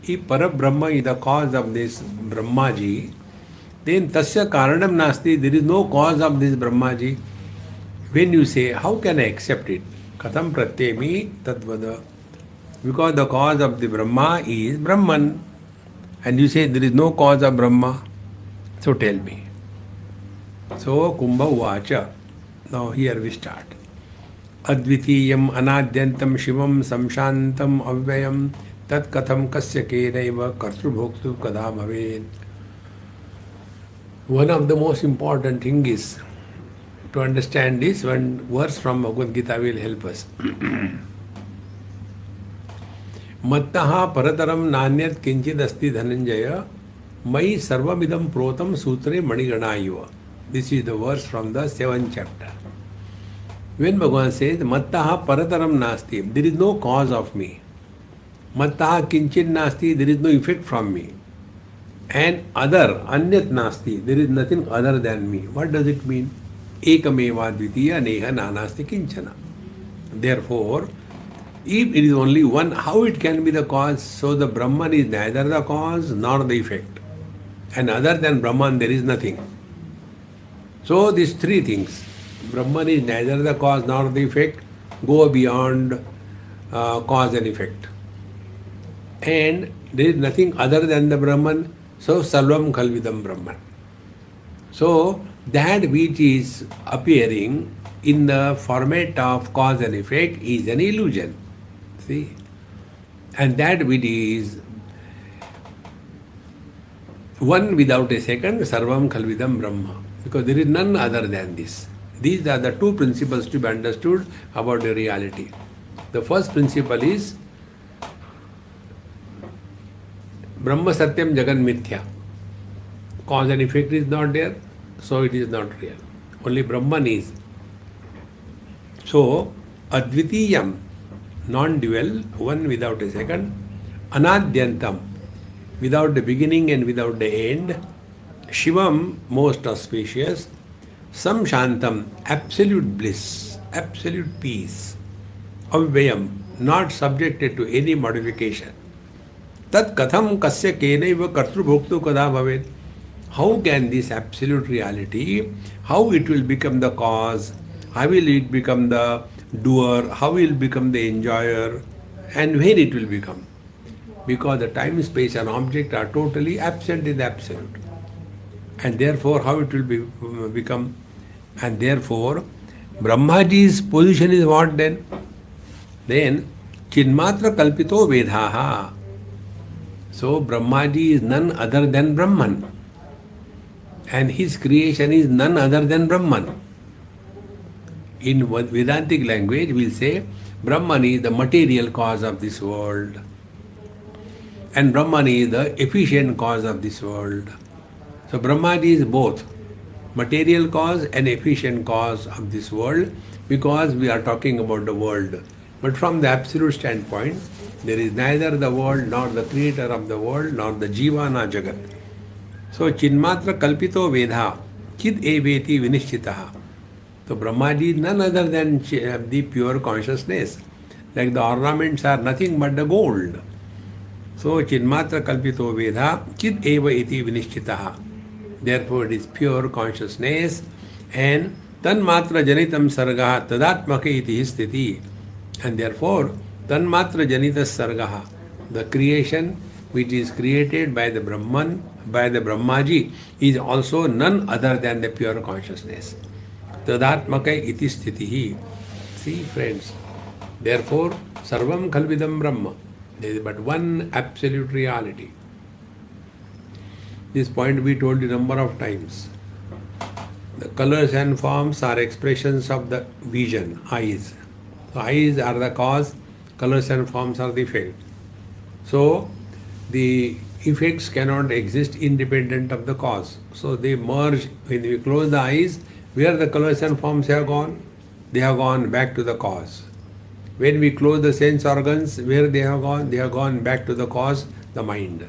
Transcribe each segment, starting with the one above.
If Parabrahma is the cause of this Brahmaji, then tasya karanam nasti, there is no cause of this Brahmaji. When you say, how can I accept it? Katham pratyemi tadvada. Because the cause of the Brahma is Brahman. And you say there is no cause of Brahma. So tell me. So Kumbha Uvacha. Now here we start. Advitiyam anadyantam shivam samshantam avyayam tat katham kasya kenaiva kartrubhoktu kada bhavet. One of the most important thing is to understand this. One verse from Bhagavad Gita will help us. Mattaha parataram nanyat kinchid asti dhananjaya mai sarvamidam protam sutre maniganaiva. This is the verse from the 7th chapter. When Bhagavan says, Mattaha parataram nasti, there is no cause of me. Mattaha kinchid nasti, there is no effect from me. And other, anyat nasti, there is nothing other than me. What does it mean? Ekameva dvitiya neha nanasti kinchana. Therefore, if it is only one, how it can be the cause? So the Brahman is neither the cause nor the effect. And other than Brahman, there is nothing. So these three things, Brahman is neither the cause nor the effect, go beyond cause and effect. And there is nothing other than the Brahman, so Sarvam Khalvidam Brahman. So that which is appearing in the format of cause and effect is an illusion. See? And that which is one without a second, Sarvam Khalvidam Brahma. Because there is none other than this. These are the two principles to be understood about the reality. The first principle is Brahma Satyam Jagan Mithya. Cause and effect is not there, so it is not real. Only Brahman is. So, Advitiyam, non-dual, one without a second, Anadyantam, without the beginning and without the end, Shivam, most auspicious, Samshantam, absolute bliss, absolute peace, Avyayam, not subjected to any modification. Tat katham kasya kenaiva kartrubhoktu kada bhavet. How can this absolute reality, how it will become the cause, how will it become the doer, how will it become the enjoyer, and when it will become? Because the time, space and object are totally absent in the absolute. And therefore, how it will become? And therefore, Brahmaji's position is what then? Then, Chinmatra Kalpito Vedhaha. So, Brahmaji is none other than Brahman. And his creation is none other than Brahman. In Vedantic language, we'll say, Brahman is the material cause of this world. And Brahman is the efficient cause of this world. So Brahmaji is both material cause and efficient cause of this world, because we are talking about the world. But from the absolute standpoint, there is neither the world nor the creator of the world nor the jiva nor jagat. So Chinmatra Kalpito Vedha, Chid Eveti Vinishchitaha. So Brahmaji is none other than the pure consciousness. Like the ornaments are nothing but the gold. So Chinmatra Kalpito Vedha, Chid Eva Iti Vinishchitaha. Therefore, it is pure consciousness, and Tanmatra Janitam Sargaha Tadatmaka iti sthiti. And therefore, Tanmatra Janita Sargaha, the creation which is created by the Brahman, by the Brahmaji, is also none other than the pure consciousness. Tadatmaka iti sthitihi. See, friends, therefore, Sarvam Khalvidam Brahma. There is but one absolute reality. This point we told you a number of times. The colors and forms are expressions of the vision, eyes. So eyes are the cause, colors and forms are the effect. So the effects cannot exist independent of the cause. So they merge. When we close the eyes, where the colors and forms have gone? They have gone back to the cause. When we close the sense organs, where they have gone? They have gone back to the cause, the mind.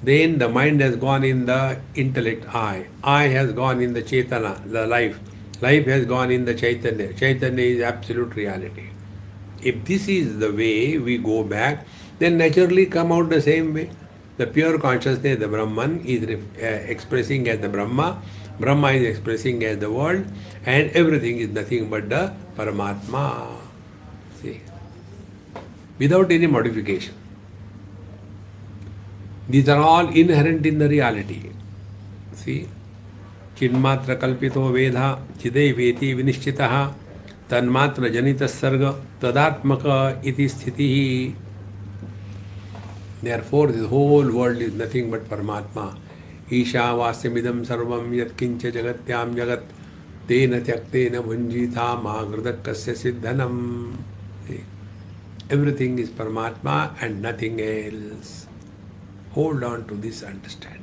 Then the mind has gone in the intellect, I. I has gone in the Chaitana, the life. Life has gone in the Chaitanya. Chaitanya is absolute reality. If this is the way we go back, then naturally come out the same way. The pure consciousness, the Brahman, is expressing as the Brahma, Brahma is expressing as the world, and everything is nothing but the Paramatma. See, without any modification. These are all inherent in the reality. See, Chinmatra kalpito vedha chidai veti vinishchitaha tanmatra janita sarga tadatmaka iti sthitihi. Therefore, the whole world is nothing but Paramatma. Isha vasyamidam sarvam yat kincha jagatyam jagat tena tyaktena bhunjita maghridakasya siddhanam. Everything is Paramatma and nothing else. Hold on to this understanding.